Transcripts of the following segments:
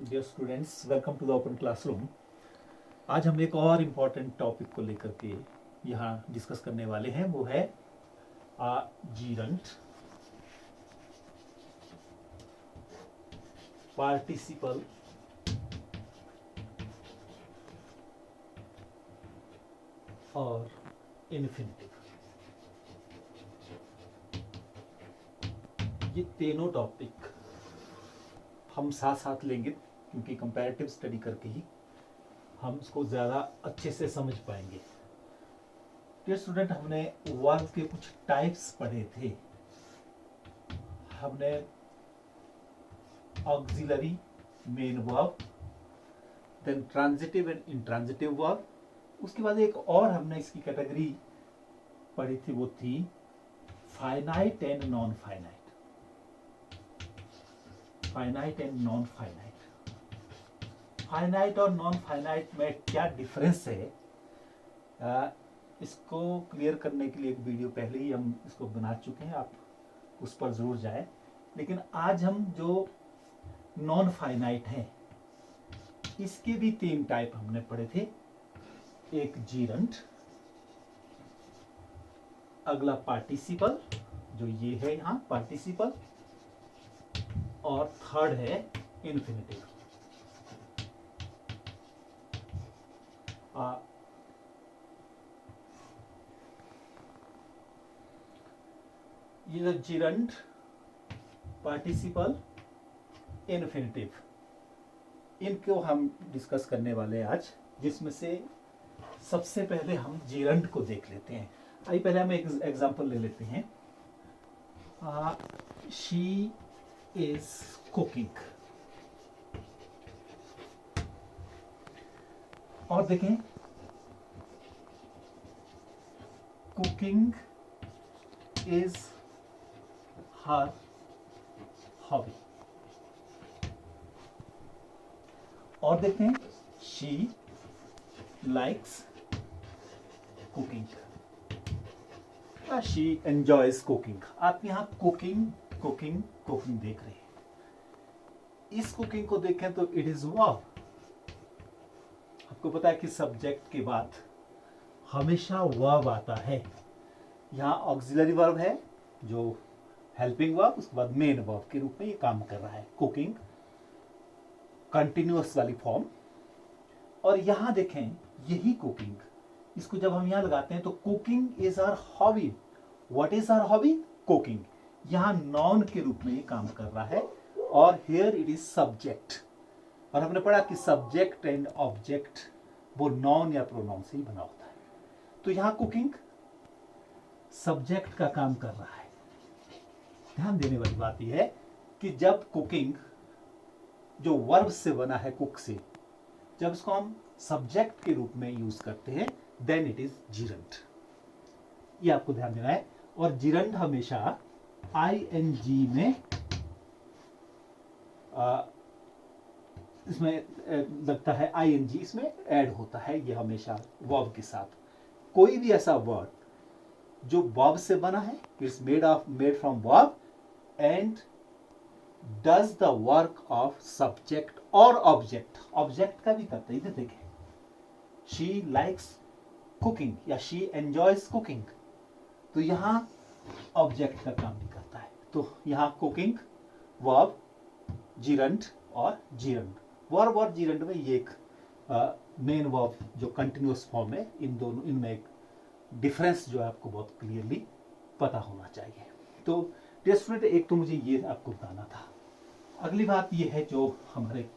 Dear students, welcome to the open classroom. आज हम एक और इम्पॉर्टेंट टॉपिक को लेकर के यहाँ डिस्कस करने वाले हैं। वो है जीरंट, पार्टिसिपल और इन्फिनिटिव। ये तीनों टॉपिक हम साथ साथ लेंगे क्योंकि कंपैरेटिव स्टडी करके ही हम इसको ज़्यादा अच्छे से समझ पाएंगे। डियर स्टूडेंट, हमने वर्ब के कुछ टाइप्स पढ़े थे। हमने auxiliary main verb, then transitive and intransitive verb. उसके बाद एक और हमने इसकी कैटेगरी पढ़ी थी, वो थी finite and non finite. Finite and non finite, finite और नॉन फाइनाइट में क्या डिफरेंस है, इसको क्लियर करने के लिए एक वीडियो पहले ही हम इसको बना चुके हैं, आप उस पर जरूर जाएं। लेकिन आज हम जो नॉन फाइनाइट हैं इसके भी तीन टाइप हमने पढ़े थे। एक जीरंट, अगला पार्टिसिपल, जो ये है यहाँ पार्टिसिपल, और थर्ड है इन्फिनिटिव। ये जो जीरंट, पार्टिसिपल, इन्फिनिटिव, इनको हम डिस्कस करने वाले हैं आज, जिसमें से सबसे पहले हम जीरंट को देख लेते हैं। आइए पहले हम एक एग्जांपल ले लेते हैं। शी इज कुकिंग, और देखें कुकिंग इज हर हॉबी, और देखें she likes cooking, she enjoys cooking. आप यहाँ कुकिंग कुकिंग कुकिंग देख रहे हैं। इस कुकिंग को देखें तो इट इज वर्ब। आपको पता है कि सब्जेक्ट के बाद हमेशा वर्ब आता है। यहाँ ऑक्सिलरी वर्ब है जो हेल्पिंग वर्ब, उसके बाद मेन वर्ब के रूप में ये काम कर रहा है। कुकिंग कंटिन्यूअस वाली फॉर्म। और यहाँ देखें यही कुकिंग, इसको जब हम यहाँ लगाते हैं तो cooking is our hobby. What is our hobby? Cooking. यहाँ नॉन के रूप में ये काम कर रहा है, और हियर इट इज सब्जेक्ट। और हमने पढ़ा कि सब्जेक्ट एंड ऑब्जेक्ट वो नॉन या प्रोनाउन से ही बना होता है। तो यहाँ कुकिंग सब्जेक्ट का काम कर रहा है। ध्यान देने वाली बात यह है कि जब कुकिंग जो वर्ब से बना है, कुक से, जब इसको हम सब्जेक्ट के रूप में यूज करते हैं देन इट इज जीरंट। ये आपको ध्यान देना है। और जीरंट हमेशा आईएनजी में इसमें लगता है, आईएनजी इसमें ऐड होता है। ये हमेशा वर्ब के साथ कोई भी ऐसा वर्ड जो वर्ब से बना है, it's made from verb and does the work of subject और ऑब्जेक्ट। ऑब्जेक्ट का भी करते हैं। देखें शी लाइक्स कुकिंग या शी एंजॉयज कुकिंग, तो यहां ऑब्जेक्ट का काम भी करता है। तो यहां कुकिंग, वर्ब, जीरंट और जीरंट। वर्ब और जीरंट में ये एक मेन वर्ब जो कंटिन्यूअस फॉर्म है, इन दोनों इनमें एक डिफरेंस जो है आपको बहुत क्लियरली पता होना चाहिए। तो डियर स्टूडेंट, एक तो मुझे ये आपको बताना था। अगली बात ये है जो हमारे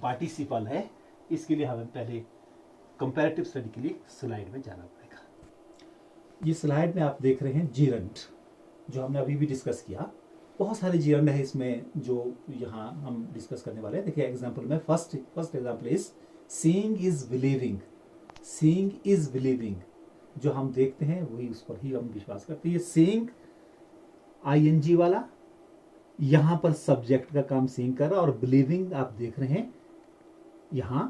पार्टिसिपल है, इसके लिए हमें पहले कंपैरेटिव स्टडी के लिए स्लाइड में जाना पड़ेगा। ये स्लाइड में आप देख रहे हैं जीरंट, जो हमने अभी भी डिस्कस किया। बहुत सारे जीरंट है इसमें जो यहाँ हम डिस्कस करने वाले हैं। देखिए एग्जांपल में first example is seeing is believing. Seeing is believing जो हम देखते हैं वही, उस पर ही हम विश्वास करते हैं। सीइंग आईएनजी वाला, यहां पर सब्जेक्ट का काम सीइंग कर रहा है, और बिलीविंग आप देख रहे हैं यहां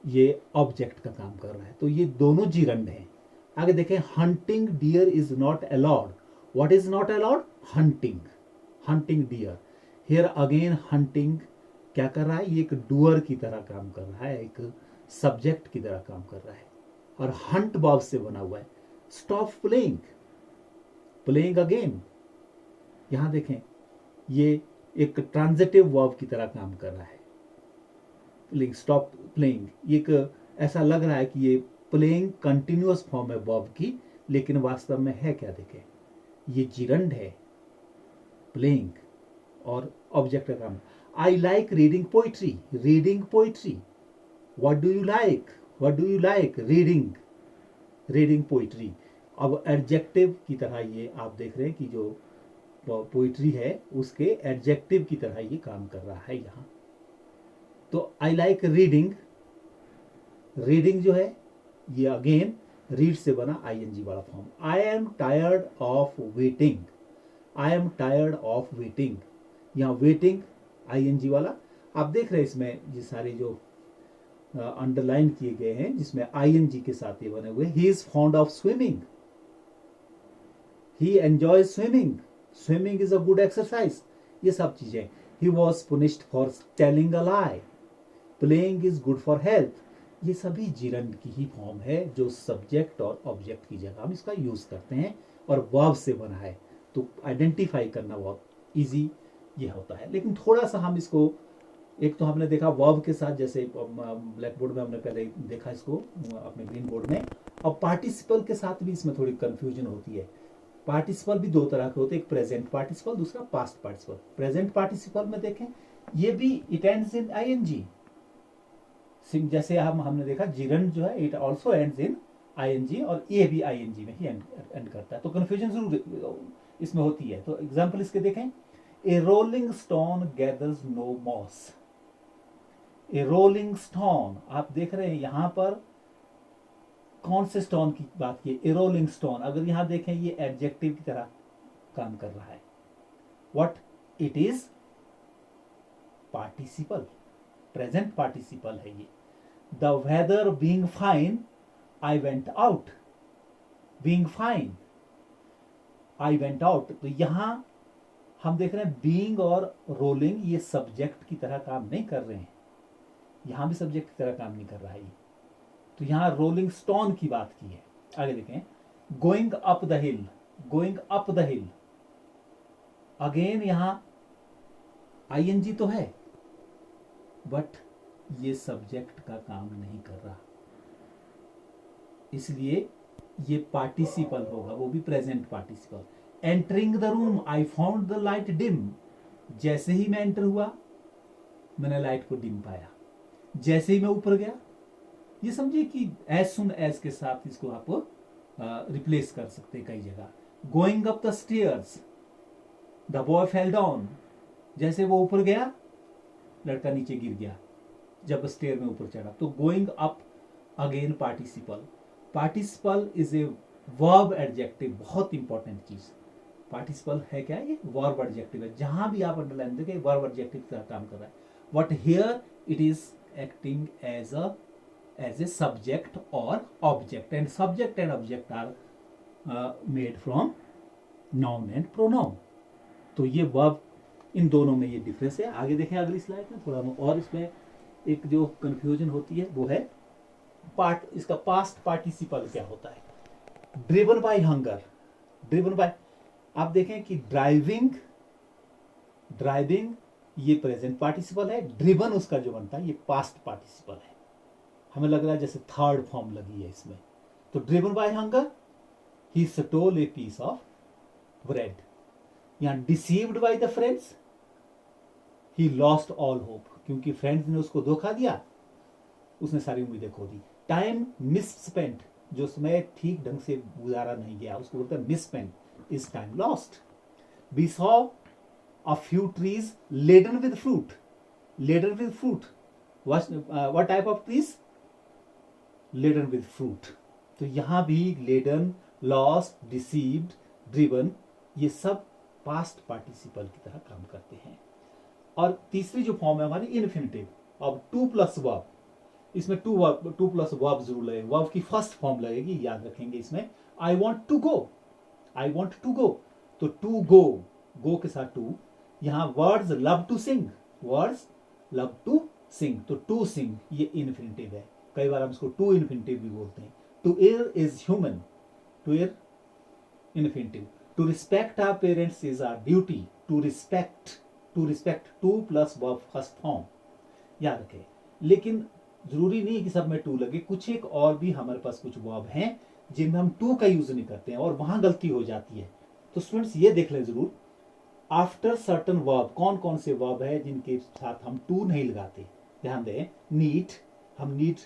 ये ऑब्जेक्ट का काम कर रहा है। तो ये दोनों जीरंड हैं। आगे देखें hunting deer is not allowed. What is not allowed? Hunting, hunting deer. Here again hunting क्या कर रहा है, ये एक डूअर की तरह काम कर रहा है, एक सब्जेक्ट की तरह काम कर रहा है, और हंट वर्ब से बना हुआ है। स्टॉप प्लेइंग, प्लेइंग अगेन, यहां देखें ये एक ट्रांजिटिव वर्ब की तरह काम कर रहा है। प्लेइंग, स्टॉप प्लेइंग, ये एक ऐसा लग रहा है कि ये प्लेइंग कंटिन्यूअस फॉर्म है वर्ब की, लेकिन वास्तव में है क्या, देखें ये जिरंड है, प्लेइंग और ऑब्जेक्ट का काम। I like reading poetry, reading poetry, what do you like, what do you like, reading, reading poetry. अब एडजेक्टिव की तरह ये आप देख रहे हैं कि जो पोइट्री है उसके एडजेक्टिव की तरह ये काम कर रहा है यहाँ। तो आई लाइक रीडिंग, रीडिंग जो है ये अगेन रीड से बना आईएनजी वाला form. I am tired of waiting, I am tired of waiting, यहाँ वेटिंग आईएनजी वाला। आप देख रहे हैं इसमें ये सारे जो अंडरलाइन किए गए हैं जिसमें आईएनजी के साथ ये बने हुए। He is fond of swimming, he enjoy swimming, swimming is a good exercise, ये सब चीजें। He was punished for telling a lie, playing is good for health, ये सभी जिरंड की ही फॉर्म है जो सब्जेक्ट और ऑब्जेक्ट की जगह हम इसका यूज करते हैं और वर्ब से बना है। तो आइडेंटिफाई करना बहुत इजी ये होता है। लेकिन थोड़ा सा हम इसको, एक तो हमने देखा वर्ब के साथ, जैसे ब्लैक बोर्ड में हमने पहले देखा इसको अपने ग्रीन बोर्ड में, और पार्टिसिपल के साथ भी इसमें थोड़ी कंफ्यूजन होती है। पार्टिसिपल भी दो तरह के होते हैं, एक प्रेजेंट पार्टिसिपल, दूसरा पास्ट पार्टिसिपल। प्रेजेंट पार्टिसिपल में देखें ये भी इट एंड्स इन आईएनजी, जैसे हमने देखा जिरंड जो है it also ends in ING, और ये भी आईएनजी में ही एंड करता है। तो कंफ्यूजन जरूर इसमें होती है। तो एग्जांपल इसके देखें, a rolling stone gathers no moss, a rolling stone, आप देख रहे हैं यहां पर कौन से स्टोन की बात की, ए रोलिंग स्टोन। अगर यहां देखें ये एडजेक्टिव की तरह काम कर रहा है, what it is participle, present participle है ये। The weather being fine I went out, being fine I went out. तो यहां हम देख रहे हैं बीइंग और रोलिंग ये सब्जेक्ट की तरह काम नहीं कर रहे हैं, यहां भी सब्जेक्ट की तरह काम नहीं कर रहा है ये। तो यहां रोलिंग स्टोन की बात की है। आगे देखें, going up the hill, going up the hill, again यहां आईएनजी तो है बट ये सब्जेक्ट का काम नहीं कर रहा, इसलिए ये पार्टिसिपल होगा, वो भी present participle. Entering the room I found the light dim, जैसे ही मैं एंटर हुआ मैंने लाइट को डिम पाया, जैसे ही मैं ऊपर गया, ये समझिए कि एज सुन एज के साथ इसको आप रिप्लेस कर सकते हैं कई जगह। Going up the stairs the boy fell down, जैसे वो ऊपर गया लड़का नीचे गिर गया जब स्टेयर में ऊपर चढ़ा। तो going up again participle, participle is a verb adjective, बहुत इंपॉर्टेंट चीज। पार्टिसिपल है क्या, ये वर्ब एडजेक्टिव है, जहां भी आप अंडरलाइन देखें वर्ब एडजेक्टिव का काम कर रहा है। But here it is acting as a subject और object, and subject and object are made from noun and pronoun. तो ये वर्ब, इन दोनों में ये डिफरेंस है। आगे देखें अगली स्लाइड में थोड़ा, और इसमें एक जो कंफ्यूजन होती है वो है इसका पास्ट पार्टिसिपल क्या होता है। Driven by hunger, driven by, आप देखें कि ड्राइविंग, ड्राइविंग ये प्रेजेंट पार्टिसिपल है, ड्रिवन उसका जो बनता है ये पास्ट पार्टिसिपल है। हमें लग रहा है जैसे थर्ड फॉर्म लगी है इसमें। तो driven by hunger he stole a piece of bread, यहां deceived by the friends he lost all hope, क्योंकि फ्रेंड्स ने उसको धोखा दिया, उसने सारी उम्मीदें खो दी। टाइम मिस स्पेंट, जो समय ठीक ढंग से गुजारा नहीं गया उसको बोलते हैं misspent, is time lost. We saw a few trees laden with fruit, laden with fruit, what type of trees, laden with fruit. तो यहां भी लेडन, लॉस्ट, डिसीव्ड, ड्रिवन, ये सब पास्ट पार्टिसिपल की तरह काम करते हैं। और तीसरी जो फॉर्म है हमारी इन्फिनिटिव, अब टू प्लस वर्ब, इसमें टू प्लस वर्ब जरूर लगेगा, वर्ब की फर्स्ट फॉर्म लगेगी, याद रखेंगे इसमें। I want to go, I want to go, तो टू गो, गो के साथ टू, यहाँ birds love to sing, birds love to sing, तो टू सिंग ये इन्फिनिटिव है, कई बार हम इसको टू इन्फिनिटिव भी बोलते हैं। To err is human, to err infinitive. To respect our parents is our duty, to respect to plus verb first form, याद रखें। लेकिन जरूरी नहीं है कि सब में टू लगे, कुछ एक और भी हमारे पास कुछ वर्ब हैं जिनमें हम टू का यूज नहीं करते हैं और वहां गलती हो जाती है। तो स्टूडेंट्स ये देख लें जरूर, आफ्टर सर्टन वर्ब कौन कौन से वर्ब है जिनके साथ हम टू नहीं लगाते। ध्यान दें, नीड, हम need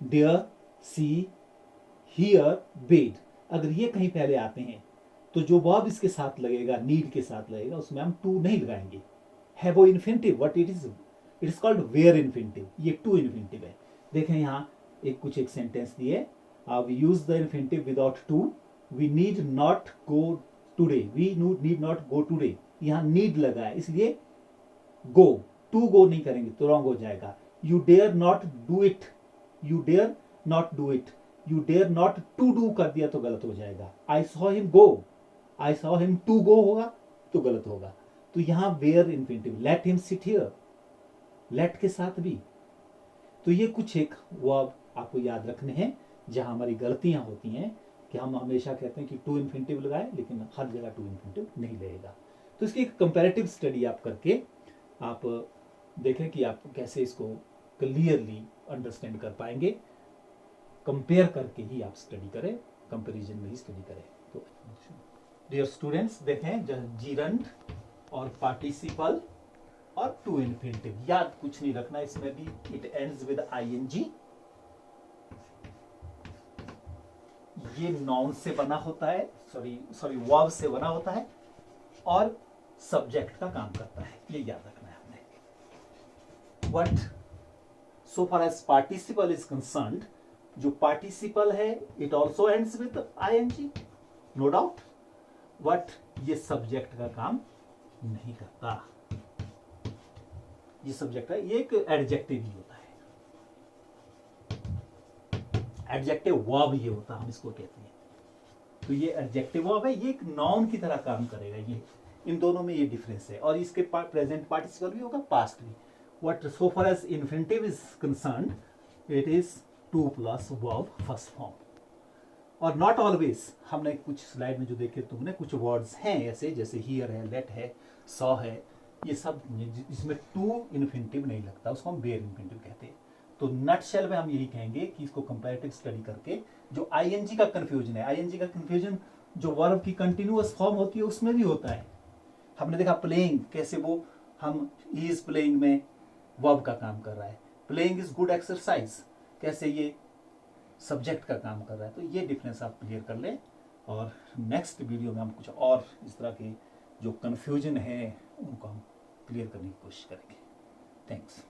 dare, see, hear, bid, अगर ये कहीं पहले आते हैं तो जो वर्ब इसके साथ लगेगा, नीड के साथ लगेगा, उसमें हम टू नहीं लगाएंगे। है वो infinitive, what it is called bare infinitive, ये टू इन्फिनिटिव है। देखें यहाँ एक सेंटेंस दिए, we use the infinitive without to, we need not go today, we need not go today, यहाँ नीड लगा है इसलिए गो, टू गो नहीं करेंगे तो रॉन्ग हो जाएगा। You dare not do it, you dare not do it, you dare not to do कर दिया तो गलत हो जाएगा। I saw him go, I saw him to go होगा तो गलत होगा। तो यहां bare infinitive, let him sit here, let के साथ भी। तो ये कुछ एक वर्ब आपको याद रखने हैं जहां हमारी गलतियां होती हैं कि हम हमेशा कहते हैं कि टू इन्फिनिटिव लगाए, लेकिन हर जगह टू इन्फिनिटिव नहीं लगेगा। तो इसकी एक कंपैरेटिव स्टडी आप करके आप देखें कि आप कैसे इसको क्लियरली अंडरस्टैंड कर पाएंगे। कंपेयर करके ही आप स्टडी करें, कंपैरिजन में ही स्टडी करें। तो डियर स्टूडेंट्स, देखें जीरंड और पार्टिसिपल और टू इन्फिनिटिव, याद कुछ नहीं रखना इसमें भी, इट एंड्स विद आईएनजी। ये नाउन से बना होता है, सॉरी वर्ब से बना होता है और सब्जेक्ट का काम करता है, ये याद रखना है हमने। What so far as participle is concerned, जो पार्टिसिपल है it also ends with ING, no doubt. But ये सब्जेक्ट का काम नहीं करता, ये सब्जेक्ट है, ये एक एडजेक्टिव ही होता है, एडजेक्टिव वर्ब ये होता है, हम इसको कहते हैं। तो ये एडजेक्टिव वर्ब है, ये एक नाउन की तरह काम करेगा। ये इन दोनों में ये डिफरेंस है, और इसके प्रेजेंट पार्टिसिपल भी होगा, पास्ट भी। What so far as infinitive is concerned, it is to plus verb first form. और नॉट ऑलवेज, हमने कुछ स्लाइड में जो देखे तुमने, कुछ वर्ड्स हैं ऐसे, जैसे हियर है, लेट है, सॉ है, ये सब जिसमें टू इन्फिनिटिव नहीं लगता, उसको हम बेयर इन्फिनिटिव कहते हैं। तो नटशेल में हम यही कहेंगे कि इसको कंपैरेटिव स्टडी करके जो आईएनजी का कंफ्यूजन है, आईएनजी का कंफ्यूजन जो वर्ब की कंटिन्यूअस फॉर्म होती है उसमें भी होता है। हमने देखा प्लेइंग, कैसे वो हम ही इज प्लेइंग में वर्ब का काम कर रहा है, प्लेइंग इज गुड एक्सरसाइज, कैसे ये सब्जेक्ट का काम कर रहा है। तो ये डिफरेंस आप क्लियर कर लें, और नेक्स्ट वीडियो में हम कुछ और इस तरह के जो कंफ्यूजन है उनको हम क्लियर करने की कोशिश करेंगे। थैंक्स।